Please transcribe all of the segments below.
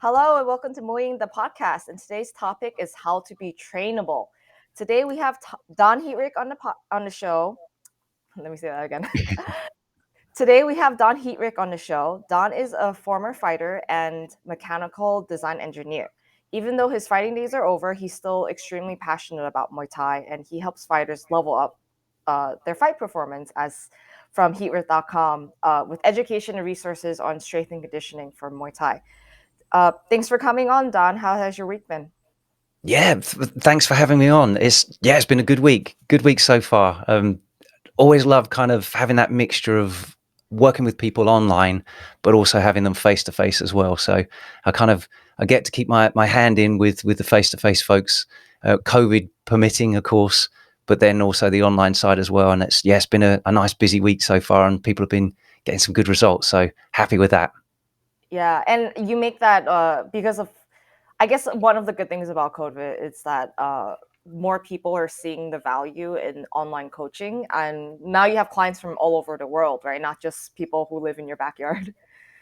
Hello and welcome to Muay Ying, the podcast. And today's topic is how to be trainable. Today we have Don Heatrick on the show. Let me say that again. Today we have Don Heatrick on the show. Don is a former fighter and mechanical design engineer. Even though his fighting days are over, he's still extremely passionate about Muay Thai, and he helps fighters level up their fight performance as from heatrick.com with education and resources on strength and conditioning for Muay Thai. Thanks for coming on, Don. How has your week been? Yeah, thanks for having me on. It's been a good week so far. Always love kind of having that mixture of working with people online, but also having them face to face as well. So I get to keep my hand in with the face to face folks, COVID permitting, of course, but then also the online side as well. And it's been a nice busy week so far, and people have been getting some good results. So happy with that. Yeah, and you make that because of, I guess one of the good things about COVID is that more people are seeing the value in online coaching, and now you have clients from all over the world, right? Not just people who live in your backyard.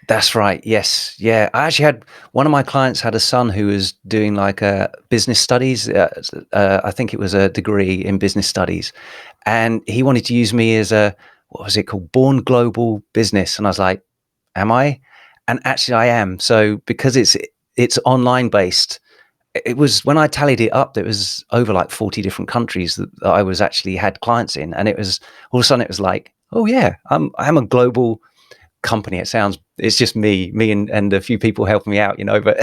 That's right. Yes. Yeah. I actually had one of my clients had a son who was doing like business studies. I think it was a degree in business studies, and he wanted to use me as what was it called? Born Global Business. And I was like, am I? And actually I am. So because it's online based, it was when I tallied it up, there was over like 40 different countries that I was actually had clients in. And it was all of a sudden it was like, oh yeah, I'm a global company. It's just me and a few people helping me out, but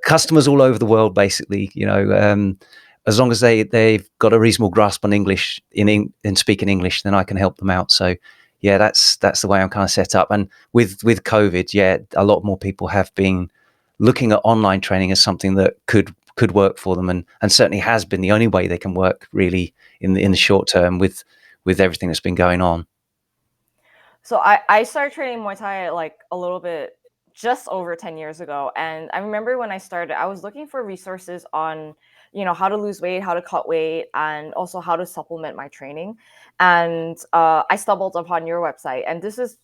customers all over the world, basically, as long as they've got a reasonable grasp on English in speaking English, then I can help them out. So yeah, that's the way I'm kind of set up. And with COVID, yeah, a lot more people have been looking at online training as something that could work for them, and certainly has been the only way they can work really in the short term with everything that's been going on. So I started training Muay Thai like a little bit just over 10 years ago. And I remember when I started, I was looking for resources on, how to lose weight, how to cut weight, and also how to supplement my training. And I stumbled upon your website. And this is,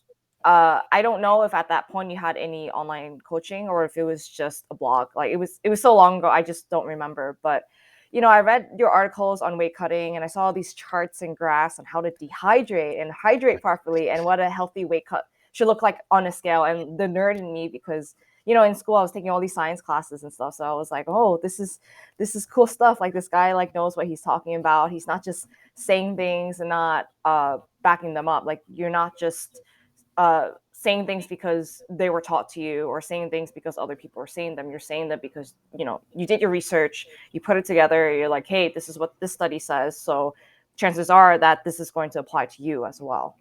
I don't know if at that point you had any online coaching or if it was just a blog. Like it was so long ago, I just don't remember. But I read your articles on weight cutting and I saw these charts and graphs on how to dehydrate and hydrate properly and what a healthy weight cut should look like on a scale. And the nerd in me, because in school I was taking all these science classes and stuff, so I was like, oh, this is cool stuff. Like this guy like knows what he's talking about. He's not just saying things and not backing them up. Like you're not just saying things because they were taught to you or saying things because other people are saying them. You're saying them because you did your research, you put it together, you're like, hey, this is what this study says, so chances are that this is going to apply to you as well.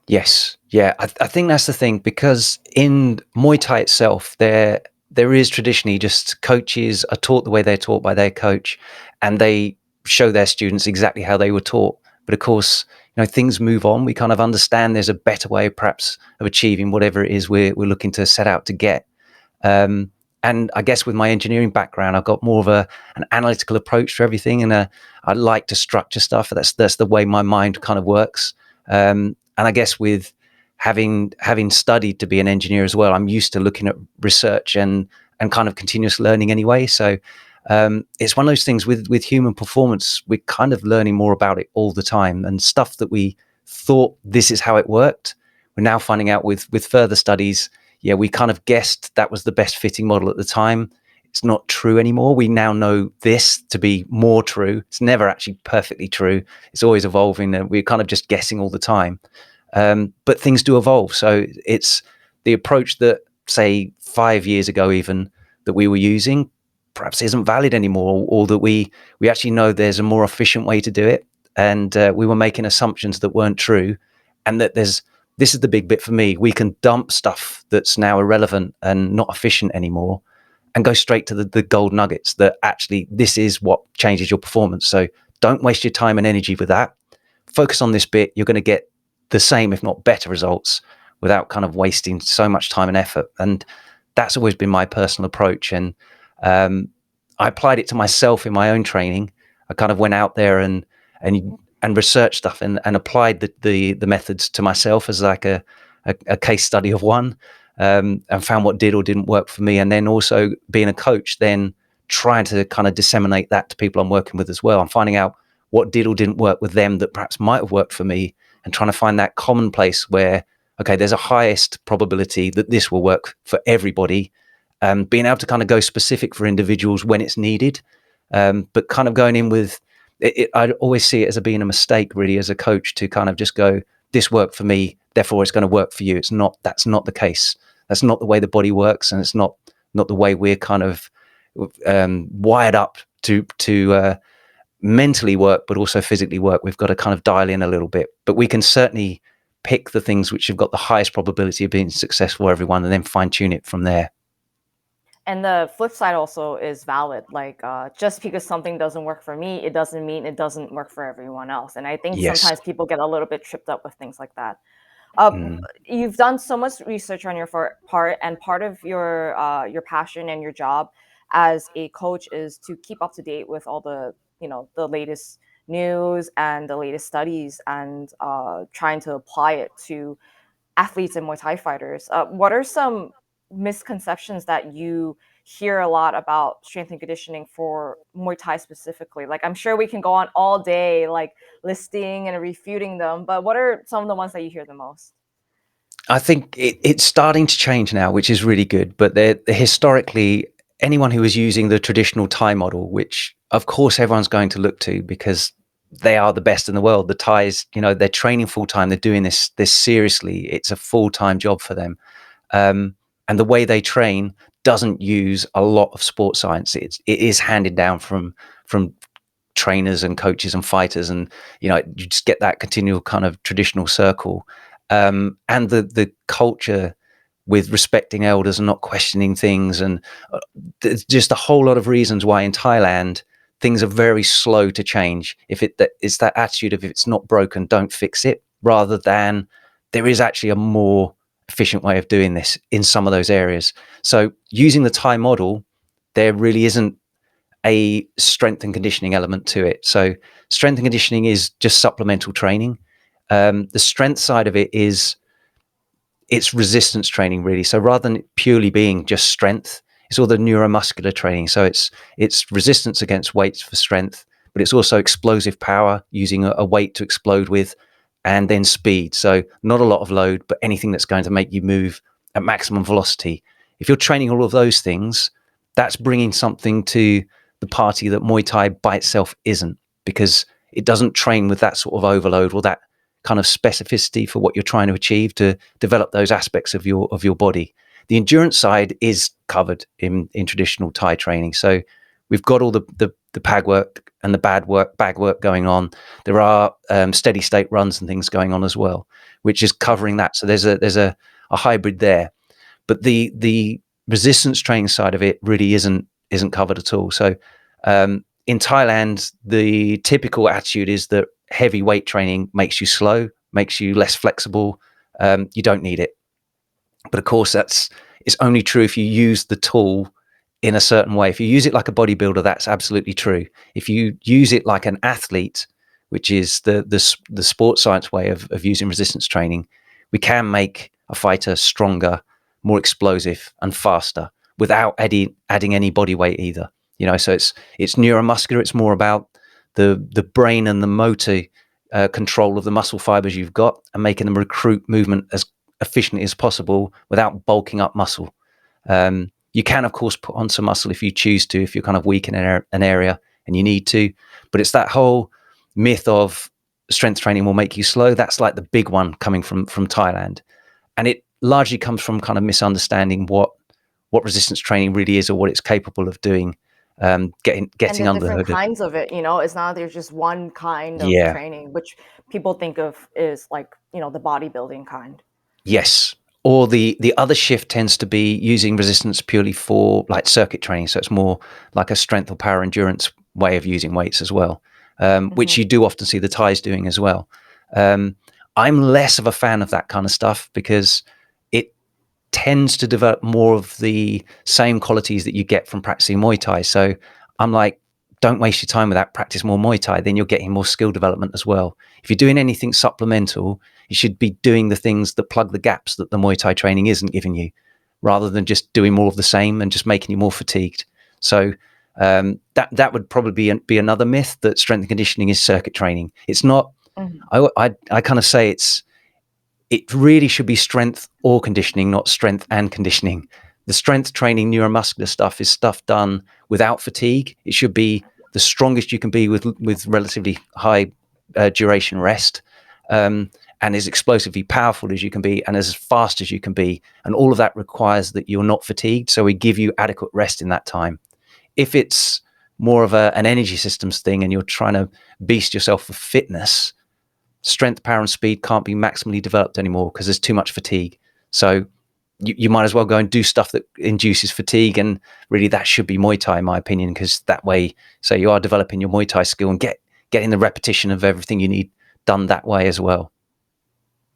Yes, yeah, I think that's the thing, because in Muay Thai itself, there is traditionally just coaches are taught the way they're taught by their coach, and they show their students exactly how they were taught. But of course, things move on. We kind of understand there's a better way, perhaps, of achieving whatever it is we're looking to set out to get. And I guess with my engineering background, I've got more of an analytical approach to everything, and I like to structure stuff. That's the way my mind kind of works. And I guess with having studied to be an engineer as well, I'm used to looking at research and kind of continuous learning anyway. So it's one of those things with human performance, we're kind of learning more about it all the time, and stuff that we thought this is how it worked, we're now finding out with further studies. Yeah, we kind of guessed that was the best fitting model at the time. It's not true anymore. We now know this to be more true. It's never actually perfectly true. It's always evolving, and we're kind of just guessing all the time. But things do evolve. So it's the approach that, say, 5 years ago even, that we were using perhaps isn't valid anymore, or that we actually know there's a more efficient way to do it. And we were making assumptions that weren't true. And that this is the big bit for me. We can dump stuff that's now irrelevant and not efficient anymore and go straight to the gold nuggets that actually this is what changes your performance. So don't waste your time and energy with that. Focus on this bit. You're going to get the same, if not better, results without kind of wasting so much time and effort. And that's always been my personal approach. And I applied it to myself in my own training. I kind of went out there and researched stuff and applied the methods to myself as like a case study of one. and found what did or didn't work for me. And then also being a coach, then trying to kind of disseminate that to people I'm working with as well. I'm finding out what did or didn't work with them that perhaps might have worked for me, and trying to find that common place where, okay, there's a highest probability that this will work for everybody. Being able to kind of go specific for individuals when it's needed, but kind of going in with it, I always see it as being a mistake, really, as a coach, to kind of just go, this worked for me, therefore it's going to work for you. It's not. That's not the case. That's not the way the body works, and it's not the way we're kind of wired up to mentally work, but also physically work. We've got to kind of dial in a little bit, but we can certainly pick the things which have got the highest probability of being successful for everyone, and then fine tune it from there. And the flip side also is valid. Like, just because something doesn't work for me, it doesn't mean it doesn't work for everyone else. And I think Yes. sometimes people get a little bit tripped up with things like that. Uh, Mm. you've done so much research on your part, and part of your passion and your job as a coach is to keep up to date with all the the latest news and the latest studies, and trying to apply it to athletes and Muay Thai fighters. What are some misconceptions that you hear a lot about strength and conditioning for Muay Thai specifically? Like, I'm sure we can go on all day, like listing and refuting them, but what are some of the ones that you hear the most? I think it's starting to change now, which is really good. But they're historically, anyone who was using the traditional Thai model, which of course everyone's going to look to because they are the best in the world. The Thais, they're training full time. They're doing this seriously. It's a full time job for them. And the way they train doesn't use a lot of sports science. It is handed down from trainers and coaches and fighters, and you just get that continual kind of traditional circle, and the culture with respecting elders and not questioning things, and there's just a whole lot of reasons why in Thailand things are very slow to change. It's that attitude of, if it's not broken, don't fix it, rather than there is actually a more efficient way of doing this in some of those areas. So using the Thai model, there really isn't a strength and conditioning element to it. So strength and conditioning is just supplemental training. The strength side of it is, it's resistance training, really. So rather than purely being just strength, it's all the neuromuscular training. So it's resistance against weights for strength, but it's also explosive power, using a weight to explode with, and then speed. So not a lot of load, but anything that's going to make you move at maximum velocity. If you're training all of those things, that's bringing something to the party that Muay Thai by itself isn't, because it doesn't train with that sort of overload or that kind of specificity for what you're trying to achieve to develop those aspects of your body. The endurance side is covered in traditional Thai training. So we've got all the pag work and the bag work going on. There are steady state runs and things going on as well, which is covering that. So there's a hybrid there. But the resistance training side of it really isn't covered at all. So in Thailand, the typical attitude is that heavy weight training makes you slow, makes you less flexible. You don't need it. But of course, it's only true if you use the tool in a certain way. If you use it like a bodybuilder, that's absolutely true. If you use it like an athlete, which is the sports science way of using resistance training, we can make a fighter stronger, more explosive, and faster without adding any body weight either. So it's neuromuscular. It's more about the brain and the motor control of the muscle fibers you've got, and making them recruit movement as efficiently as possible without bulking up muscle. You can, of course, put on some muscle if you choose to, if you're kind of weak in an area and you need to. But it's that whole myth of strength training will make you slow. That's like the big one coming from Thailand, and it largely comes from kind of misunderstanding what resistance training really is, or what it's capable of doing. Getting And the under the different hood. kinds of it, it's not there's just one kind of Yeah. training, which people think of is like, the bodybuilding kind. Yes. Or the other shift tends to be using resistance purely for like circuit training. So it's more like a strength or power endurance way of using weights as well, which Mhm. you do often see the Thais doing as well. Um, I'm less of a fan of that kind of stuff, because it tends to develop more of the same qualities that you get from practicing Muay Thai. So I'm like, don't waste your time with that. Practice more Muay Thai. Then you're getting more skill development as well. If you're doing anything supplemental, you should be doing the things that plug the gaps that the Muay Thai training isn't giving you. rather than just doing more of the same and just making you more fatigued. So that would probably be another myth, that strength and conditioning is circuit training. It's not. Mhm. I kind of say it really should be strength or conditioning, not strength and conditioning. The strength training, neuromuscular stuff is stuff done without fatigue. It should be the strongest you can be with relatively high duration rest, and as explosively powerful as you can be, and as fast as you can be. And all of that requires that you're not fatigued. So we give you adequate rest in that time. If it's more of an energy systems thing and you're trying to beast yourself for fitness, strength, power, and speed can't be maximally developed anymore because there's too much fatigue. So you might as well go and do stuff that induces fatigue. And really, that should be Muay Thai, in my opinion, because that way, so you are developing your Muay Thai skill and getting the repetition of everything you need done that way as well.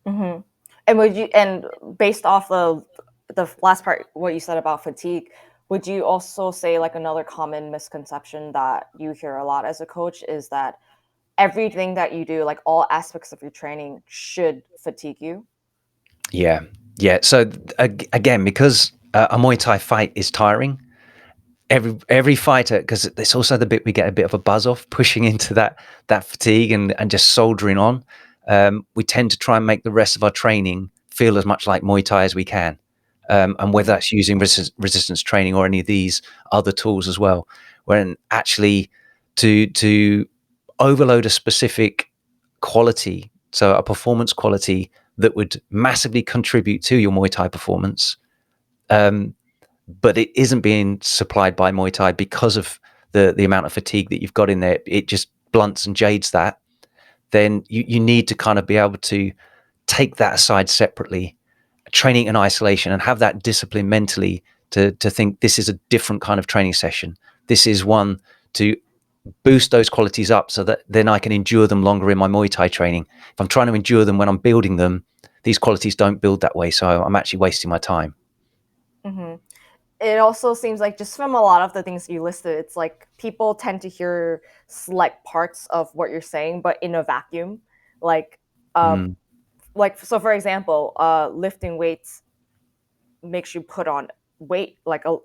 Mhm. And would you, and based off of the last part, what you said about fatigue, would you also say like another common misconception that you hear a lot as a coach is that everything that you do, like all aspects of your training, should fatigue you? Yeah, yeah. So again, because a Muay Thai fight is tiring, every fighter, because it's also the bit we get a bit of a buzz off, pushing into that fatigue and just soldiering on. We tend to try and make the rest of our training feel as much like Muay Thai as we can, and whether Mhm. that's using resistance training or any of these other tools as well. When actually to overload a specific quality, so a performance quality that would massively contribute to your Muay Thai performance, um, but it isn't being supplied by Muay Thai because of the amount of fatigue that you've got in there. It just blunts and jades that. Then you need to kind of be able to take that aside separately, training in isolation, and have that discipline mentally to think this is a different kind of training session. This is one to boost those qualities up so that then I can endure them longer in my Muay Thai training. If I'm trying to endure them when I'm building them, these qualities don't build that way. So I'm actually wasting my time. Mhm. It also seems like just from a lot of the things you listed, it's like people tend to hear select parts of what you're saying, but in a vacuum. Like, uh, Mm. so for example, lifting weights makes you put on weight, like a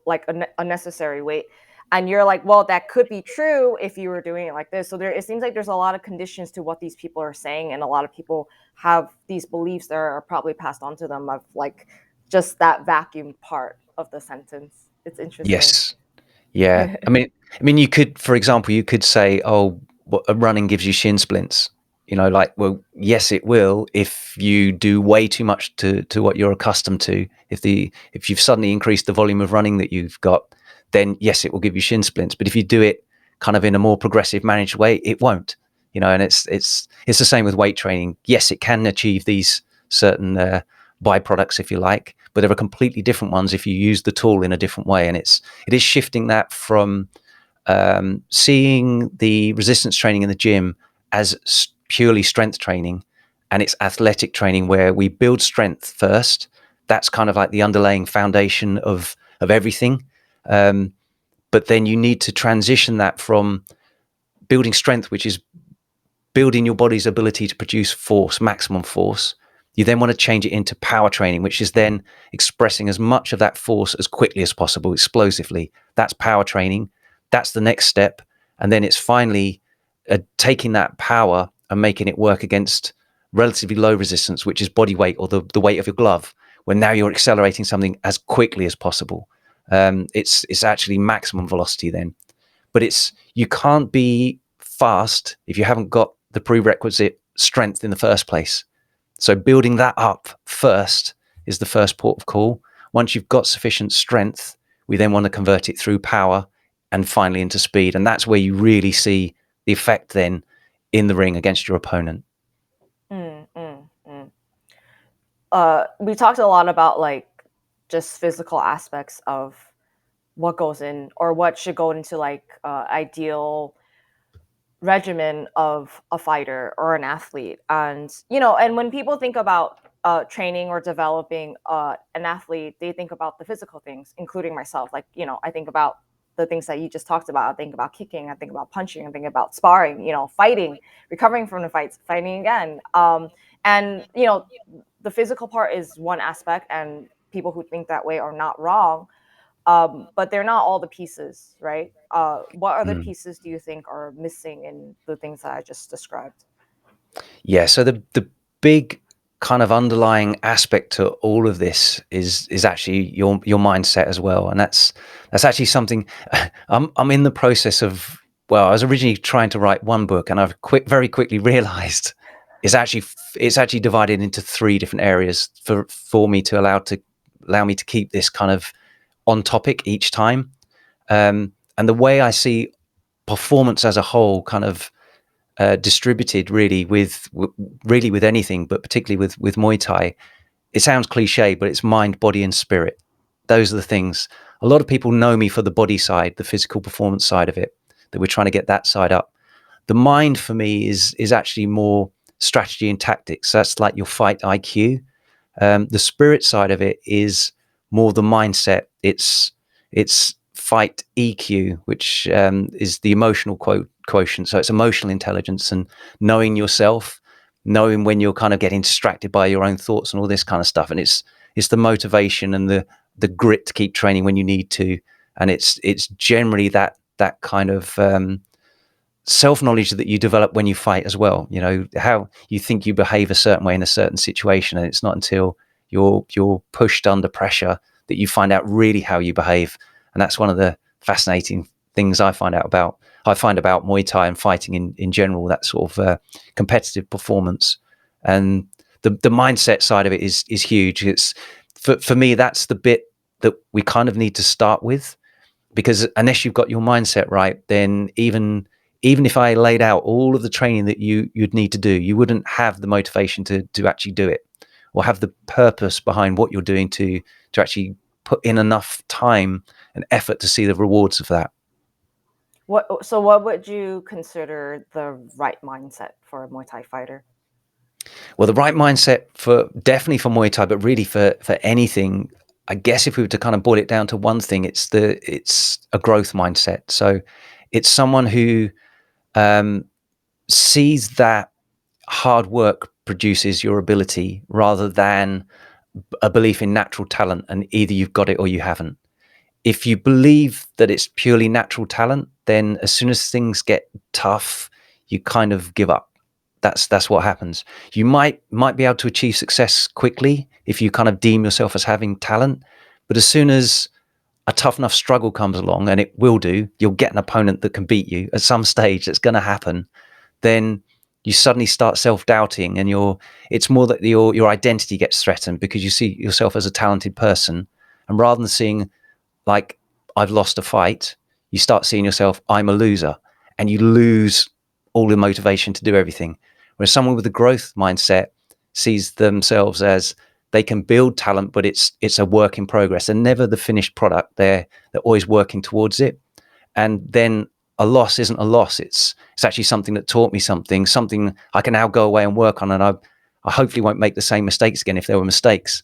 unnecessary weight, and you're like, well, that could be true if you were doing it like this. So there, it seems like there's a lot of conditions to what these people are saying, and a lot of people have these beliefs that are probably passed on to them of like just that vacuum part of the sentence. It's interesting. Yes. Yeah, I mean, you could, for example, you could say, "Oh, running gives you shin splints." Like, well, yes, it will if you do way too much to what you're accustomed to. If you've suddenly increased the volume of running that you've got, then yes, it will give you shin splints. But if you do it kind of in a more progressive, managed way, it won't. And it's the same with weight training. Yes, it can achieve these certain byproducts, if you like, but there are completely different ones if you use the tool in a different way, and it is shifting that from seeing the resistance training in the gym as purely strength training, and it's athletic training where we build strength first. That's kind of like the underlying foundation of everything. Um, but then you need to transition that from building strength, which is building your body's ability to produce force, maximum force. You then want to change it into power training, which is then expressing as much of that force as quickly as possible, explosively. That's power training. That's the next step. And then it's finally taking that power and making it work against relatively low resistance, which is body weight or the weight of your glove, when now you're accelerating something as quickly as possible. It's actually maximum velocity then. But you can't be fast if you haven't got the prerequisite strength in the first place. So building that up first is the first port of call. Once you've got sufficient strength, we then want to convert it through power and finally into speed. And that's where you really see the effect then in the ring against your opponent. Mm, mm, mm. We talked a lot about like just physical aspects of what goes in or what should go into like ideal regimen of a fighter or an athlete. And and when people think about training or developing an athlete, they think about the physical things, including myself. Like, I think about the things that you just talked about. I think about kicking, I think about punching, I think about sparring, fighting, recovering from the fights, fighting again. And the physical part is one aspect, and people who think that way are not wrong. But they're not all the pieces, right? What other Mm. pieces do you think are missing in the things that I just described? Yeah, so the big kind of underlying aspect to all of this is actually your mindset as well, and that's actually something I'm in the process of. Well, I was originally trying to write one book, and I've very quickly realised it's actually divided into three different areas for me to allow me to keep this kind of on topic each time. And the way I see performance as a whole, kind of distributed really with anything, but particularly with Muay Thai. It sounds cliche, but it's mind, body, and spirit. Those are the things. A lot of people know me for the body side, the physical performance side of it, that we're trying to get that side up. The mind for me is actually more strategy and tactics. So that's like your fight IQ. The spirit side of it is more the mindset. It's fight EQ, which is the emotional quotient. So it's emotional intelligence and knowing yourself, knowing when you're kind of getting distracted by your own thoughts and all this kind of stuff. And it's the motivation and the grit to keep training when you need to. And it's generally that kind of self-knowledge that you develop when you fight as well. You know, how you think you behave a certain way in a certain situation, and it's not until you're pushed under pressure that you find out really how you behave. And that's one of the fascinating things I find about Muay Thai and fighting in general, that sort of competitive performance. And the mindset side of it is huge. It's for me, that's the bit that we kind of need to start with, because unless you've got your mindset right, then even if I laid out all of the training that you'd need to do, you wouldn't have the motivation to actually do it, or have the purpose behind what you're doing to actually put in enough time and effort to see the rewards of that. What would you consider the right mindset for a Muay Thai fighter? Well, the right mindset for definitely for Muay Thai, but really for anything, I guess if we were to kind of boil it down to one thing, it's a growth mindset. So it's someone who sees that hard work produces your ability, rather than a belief in natural talent and either you've got it or you haven't. If you believe that it's purely natural talent, then as soon as things get tough, you kind of give up. That's what happens. You might be able to achieve success quickly if you kind of deem yourself as having talent, but as soon as a tough enough struggle comes along, and it will do, you'll get an opponent that can beat you at some stage. That's going to happen. Then you suddenly start self-doubting, and it's more that your identity gets threatened, because you see yourself as a talented person, and rather than seeing like, I've lost a fight, you start seeing yourself, I'm a loser, and you lose all the motivation to do everything. Whereas someone with a growth mindset sees themselves as they can build talent, but it's a work in progress. They're never the finished product. They're always working towards it. And then a loss isn't a loss. It's actually something that taught me something I can now go away and work on. And I hopefully won't make the same mistakes again if there were mistakes.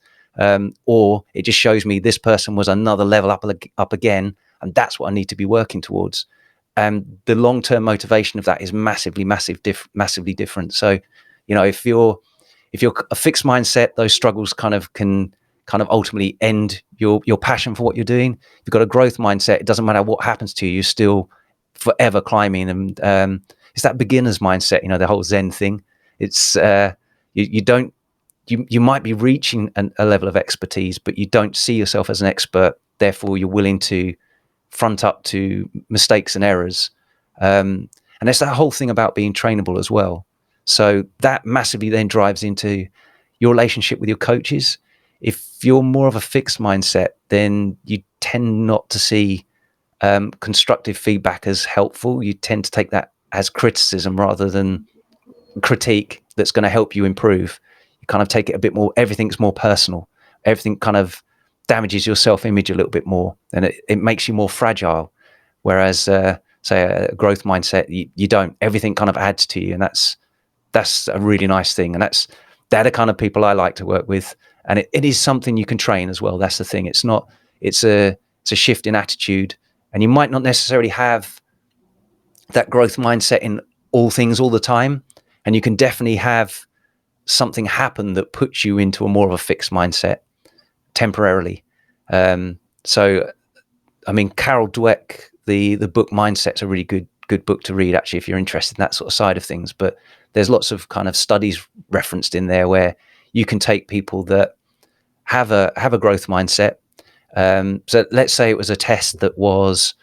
Or it just shows me this person was another level up again, and that's what I need to be working towards. And the long-term motivation of that is massively different. So, you know, if you're a fixed mindset, those struggles can ultimately end your passion for what you're doing. If you've got a growth mindset, it doesn't matter what happens to you, you're still forever climbing. And it's that beginner's mindset, you know, the whole Zen thing. It's you might be reaching a level of expertise, but you don't see yourself as an expert. Therefore, you're willing to front up to mistakes and errors. And it's that whole thing about being trainable as well. So that massively then drives into your relationship with your coaches. If you're more of a fixed mindset, then you tend not to see constructive feedback as helpful. You tend to take that as criticism rather than critique that's going to help you improve. You kind of take it a bit more, everything's more personal. Everything kind of damages your self-image a little bit more, and it makes you more fragile. Whereas, say, a growth mindset, you don't. Everything kind of adds to you, and that's a really nice thing. And they're the kind of people I like to work with. And it is something you can train as well. That's the thing. It's a shift in attitude, and you might not necessarily have that growth mindset in all things all the time. And you can definitely have something happen that puts you into a more of a fixed mindset. temporarily. So I mean, Carol Dweck, the book Mindset's a really good book to read, actually, if you're interested in that sort of side of things. But there's lots of kind of studies referenced in there where you can take people that have a growth mindset. So let's say it was a test that was,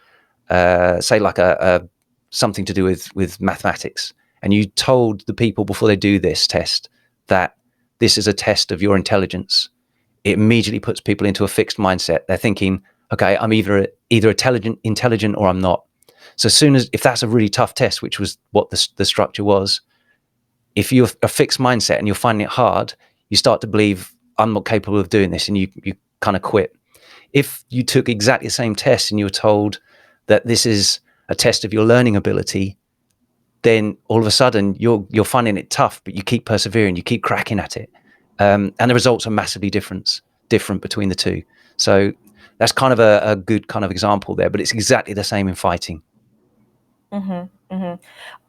say, like a something to do with mathematics, and you told the people before they do this test that this is a test of your intelligence. It immediately puts people into a fixed mindset. They're thinking, okay, I'm either intelligent or I'm not. So as soon as, if that's a really tough test, which was what the structure was, if you're a fixed mindset and you're finding it hard, you start to believe I'm not capable of doing this, and you kind of quit. If you took exactly the same test and you were told that this is a test of your learning ability, then all of a sudden you're finding it tough, but you keep persevering, you keep cracking at it, and the results are massively different between the two. So that's kind of a good kind of example there, but it's exactly the same in fighting.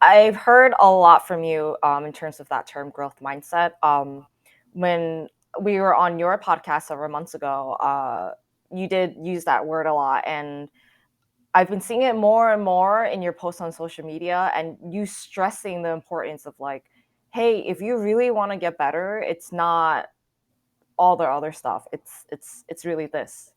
I've heard a lot from you in terms of that term growth mindset. When we were on your podcast several months ago, you did use that word a lot, and I've been seeing it more and more in your posts on social media, and you stressing the importance of like, hey, if you really want to get better, it's not all the other stuff. It's really this.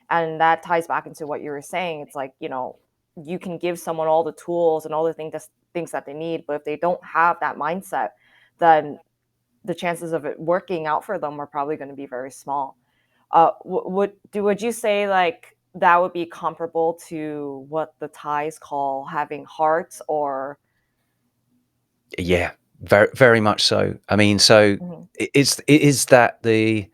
And that ties back into what you were saying. It's like, you can give someone all the tools and all the things that they need, but if they don't have that mindset, then the chances of it working out for them are probably going to be very small. Would you say like that would be comparable to what the Thais call having heart, or? Yeah, very much so. I mean, so Mhm. it is that the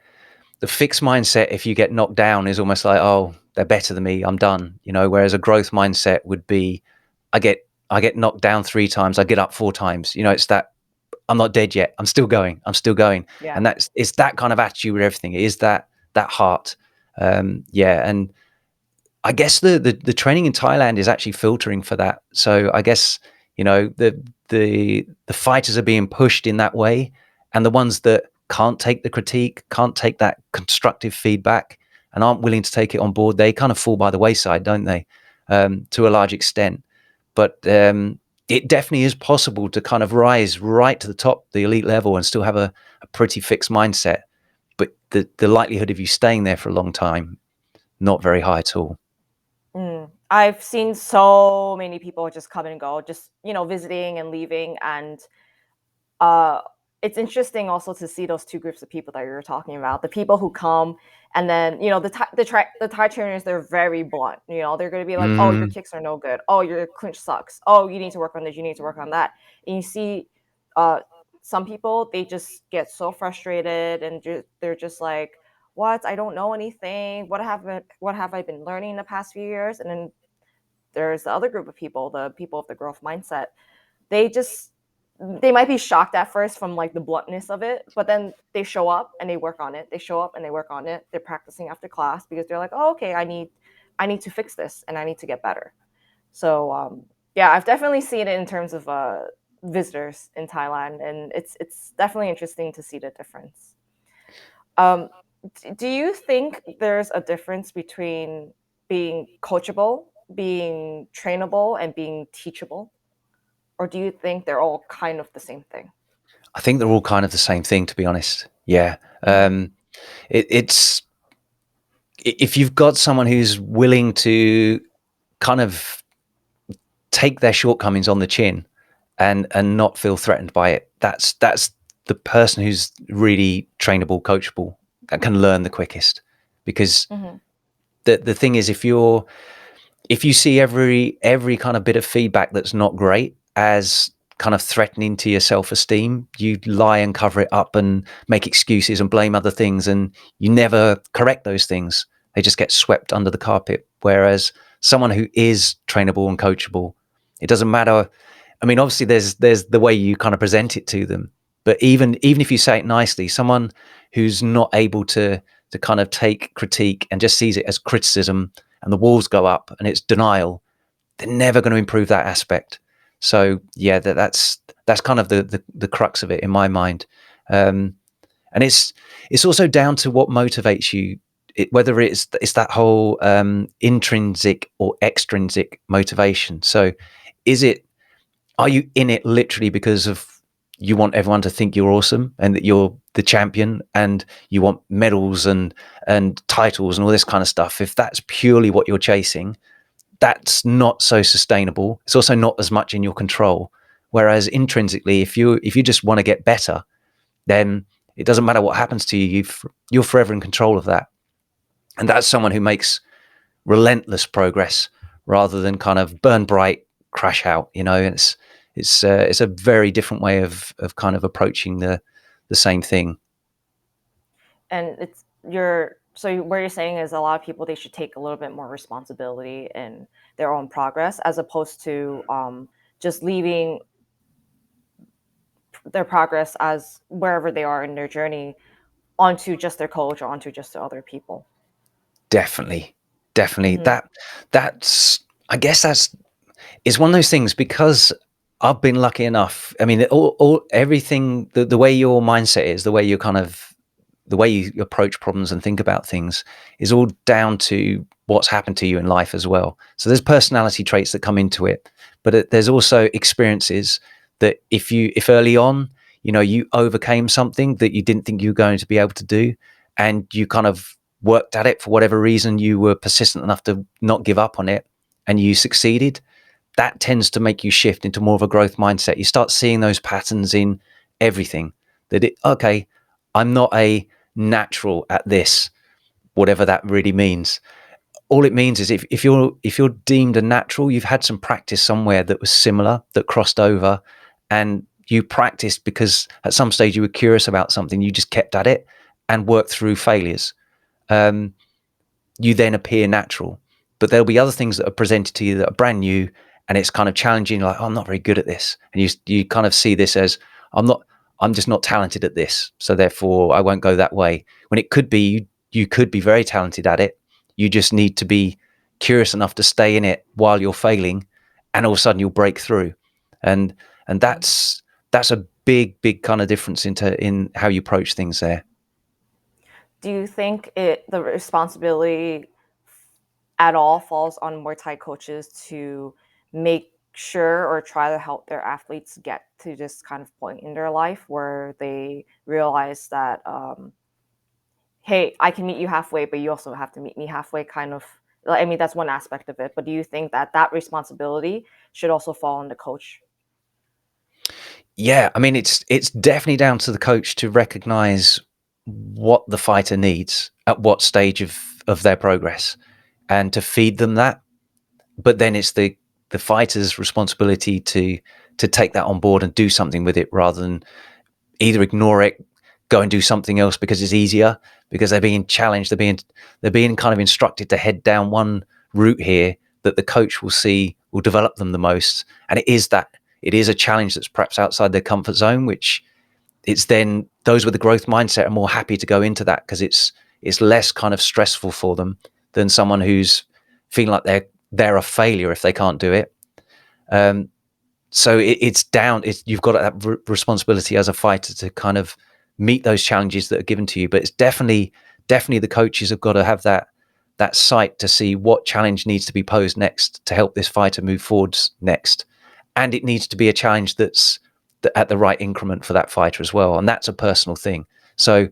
fixed mindset, if you get knocked down, is almost like, oh, they're better than me, I'm done. Whereas a growth mindset would be, I get knocked down 3 times, I get up 4 times. It's that I'm not dead yet. I'm still going. Yeah. And it's that kind of attitude with everything. It is that heart. Yeah. And I guess the training in Thailand is actually filtering for that. So I guess, the fighters are being pushed in that way, and the ones that can't take the critique, can't take that constructive feedback, and aren't willing to take it on board, they kind of fall by the wayside, don't they? To a large extent. But it definitely is possible to kind of rise right to the top, the elite level, and still have a pretty fixed mindset. But the likelihood of you staying there for a long time, not very high at all. I've seen so many people just come and go, just visiting and leaving, and uh, it's interesting also to see those two groups of people that you were talking about. The people who come, and then the Thai trainers, they're very blunt. They're going to be like, "Oh, your Mm, kicks are no good. Oh, your clinch sucks. Oh, you need to work on this. You need to work on that." And you see, uh, some people, they just get so frustrated, and they're just like, "What? I don't know anything. What have I been learning in the past few years?" And then there's the other group of people, the people of the growth mindset. They just they might be shocked at first from like the bluntness of it, but then they show up and they work on it. They show up and they work on it. They're practicing after class because they're like, oh, okay, I need to fix this and I need to get better. So yeah, I've definitely seen it in terms of visitors in Thailand, and it's definitely interesting to see the difference. Um, do you think there's a difference between being coachable, being trainable, and being teachable? Or do you think they're all kind of the same thing? I think they're all kind of the same thing, to be honest. Yeah. Mhm. It's if you've got someone who's willing to kind of take their shortcomings on the chin and not feel threatened by it, that's the person who's really trainable, coachable, that can learn the quickest. Because Mhm. the thing is, if you see every kind of bit of feedback that's not great as kind of threatening to your self-esteem, you lie and cover it up and make excuses and blame other things, and you never correct those things. They just get swept under the carpet. Whereas someone who is trainable and coachable, it doesn't matter. I mean, obviously there's the way you kind of present it to them, but even if you say it nicely, someone who's not able to kind of take critique and just sees it as criticism, and the walls go up and it's denial, they're never going to improve that aspect. So yeah, that's kind of the crux of it in my mind. And it's also down to what motivates you. whether it's that whole intrinsic or extrinsic motivation. So are you in it literally because of you want everyone to think you're awesome and that you're the champion and you want medals and titles and all this kind of stuff? If that's purely what you're chasing, that's not so sustainable. It's also not as much in your control. Whereas intrinsically, if you just want to get better, then it doesn't matter what happens to you. You're forever in control of that. And that's someone who makes relentless progress rather than kind of burn bright, crash out. It's a very different way of kind of approaching the same thing. And so what you're saying is a lot of people, they should take a little bit more responsibility in their own progress, as opposed to just leaving their progress as wherever they are in their journey onto just their coach or onto just the other people. Definitely. Mm-hmm. That's I guess that's it's one of those things, because I've been lucky enough. I mean, everything, the way your mindset is, the way you approach problems and think about things is all down to what's happened to you in life as well. So there's personality traits that come into it, but there's also experiences that if early on, you overcame something that you didn't think you were going to be able to do, and you kind of worked at it for whatever reason, you were persistent enough to not give up on it, and you succeeded. That tends to make you shift into more of a growth mindset. You start seeing those patterns in everything. Okay, I'm not a natural at this, whatever that really means. All it means is if you're deemed a natural, you've had some practice somewhere that was similar, that crossed over, and you practiced because at some stage you were curious about something. You just kept at it and worked through failures. You then appear natural. But there'll be other things that are presented to you that are brand new, and it's kind of challenging. Like, oh, I'm not very good at this, and you kind of see this as I'm just not talented at this, so therefore I won't go that way. When it could be you could be very talented at it. You just need to be curious enough to stay in it while you're failing, and all of a sudden you'll break through. And that's a big kind of difference in how you approach things there. Do you think the responsibility at all falls on Muay Thai coaches to make sure or try to help their athletes get to this kind of point in their life where they realize that, hey, I can meet you halfway, but you also have to meet me halfway, kind of? I mean, that's one aspect of it, but do you think that responsibility should also fall on the coach? Yeah, I mean, it's definitely down to the coach to recognize what the fighter needs at what stage of their progress, and to feed them that. But then it's the fighter's responsibility to take that on board and do something with it, rather than either ignore it, go and do something else because it's easier, because they're being challenged, they're being kind of instructed to head down one route here that the coach will see will develop them the most. And it is a challenge that's perhaps outside their comfort zone, which it's then those with the growth mindset are more happy to go into that, because it's less kind of stressful for them than someone who's feeling like they're a failure if they can't do it. So you've got that responsibility as a fighter to kind of meet those challenges that are given to you. But it's definitely the coaches have got to have that sight to see what challenge needs to be posed next to help this fighter move forwards next. And it needs to be a challenge that's at the right increment for that fighter as well. And that's a personal thing. So,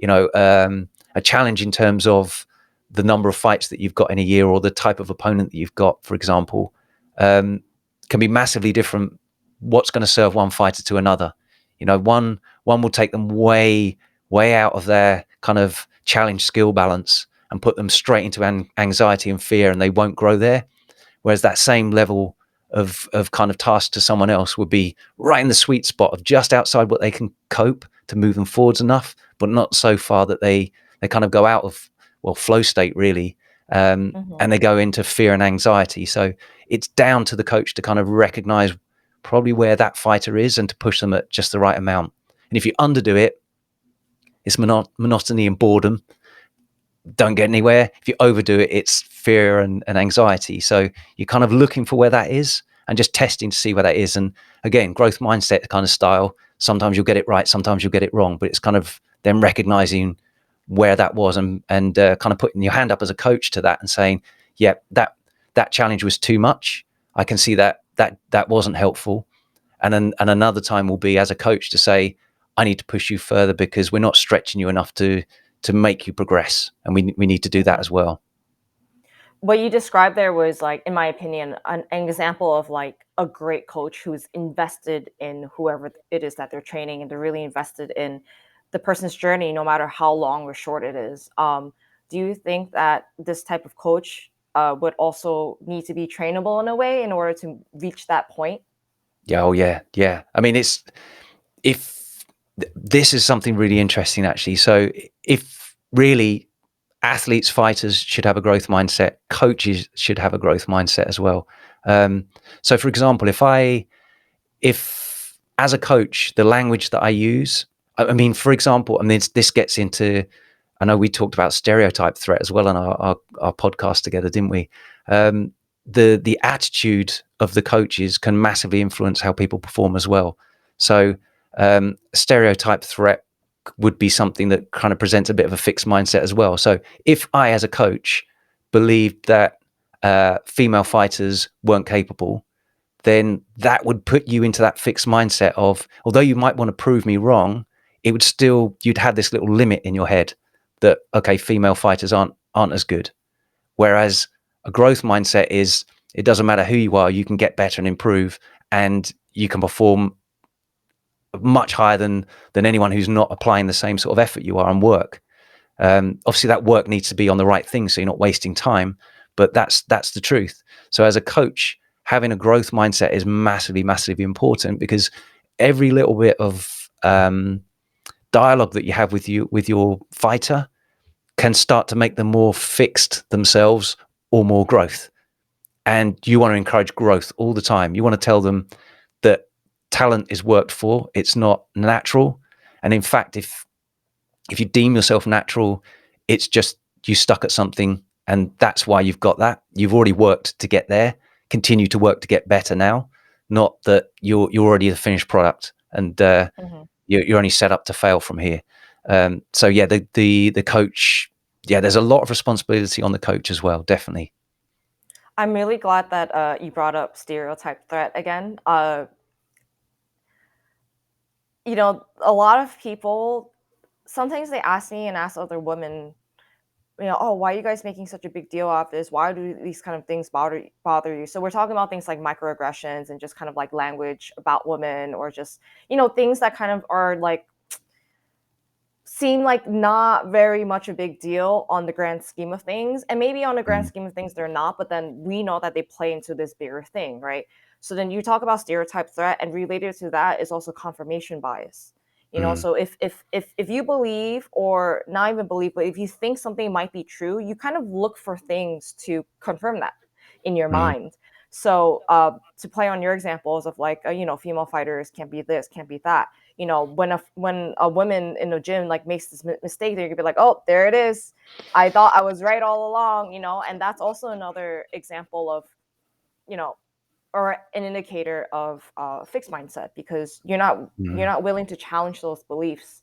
a challenge in terms of the number of fights that you've got in a year, or the type of opponent that you've got, for example, can be massively different. What's going to serve one fighter to another? One will take them way out of their kind of challenge skill balance and put them straight into anxiety and fear, and they won't grow there. Whereas that same level of kind of task to someone else would be right in the sweet spot of just outside what they can cope to move them forwards enough, but not so far that they kind of go out of flow state really, and they go into fear and anxiety. So it's down to the coach to kind of recognize probably where that fighter is and to push them at just the right amount. And if you underdo it, it's monotony and boredom. Don't get anywhere. If you overdo it, it's fear and anxiety. So you're kind of looking for where that is and just testing to see where that is. And again, growth mindset kind of style. Sometimes you'll get it right, sometimes you'll get it wrong, but it's kind of them recognizing where that was, and kind of putting your hand up as a coach to that and saying, yeah, that challenge was too much. I can see that wasn't helpful. And another time will be as a coach to say, I need to push you further because we're not stretching you enough to make you progress, and we need to do that Mhm. as well. What you described there was, like, in my opinion, an example of like a great coach who's invested in whoever it is that they're training, and they're really invested in the person's journey, no matter how long or short it is. Do you think that this type of coach would also need to be trainable in a way in order to reach that point? Yeah, oh yeah. I mean, it's if this is something really interesting actually. So if really athletes, fighters should have a growth mindset, coaches should have a growth mindset as well. So for example, if as a coach, the language that I use, I mean, for example, I mean, this gets into, I know we talked about stereotype threat as well on our podcast together, didn't we? Um, the attitude of the coaches can massively influence how people perform as well. So stereotype threat would be something that kind of presents a bit of a fixed mindset as well. So if I, as a coach, believed that female fighters weren't capable, then that would put you into that fixed mindset of, although you might want to prove me wrong, it would still, you'd have this little limit in your head that, okay, female fighters aren't as good. Whereas a growth mindset is, it doesn't matter who you are, you can get better and improve, and you can perform much higher than anyone who's not applying the same sort of effort you are and work. Obviously, that work needs to be on the right thing, so you're not wasting time. But that's the truth. So as a coach, having a growth mindset is massively, massively important, because every little bit of dialogue that you have with your fighter can start to make them more fixed themselves or more growth. And you want to encourage growth all the time. You want to tell them that talent is worked for; it's not natural. And in fact, if you deem yourself natural, it's just you stuck at something, and that's why you've got that. You've already worked to get there. Continue to work to get better now, not that you're already the finished product, and Mhm. you're only set up to fail from here. So yeah, the coach, yeah, there's a lot of responsibility on the coach as well, definitely. I'm really glad that you brought up stereotype threat again. A lot of people sometimes they ask me and ask other women, oh, why are you guys making such a big deal out of this? Why do these kind of things bother you? So we're talking about things like microaggressions and just kind of like language about women, or just things that kind of are like seem like not very much a big deal on the grand scheme of things. And maybe on the grand Mm, scheme of things, they're not, but then we know that they play into this bigger thing, right? So then you talk about stereotype threat, and related to that is also confirmation bias. mm, So if you believe, or not even believe, but if you think something might be true, you kind of look for things to confirm that in your mm. mind. So to play on your examples of like, female fighters can't be this, can't be that, when a woman in the gym like makes this mistake, they could be like, oh, there it is, I thought I was right all along. And that's also another example of, you know or an indicator of fixed mindset, because you're Mm. not willing to challenge those beliefs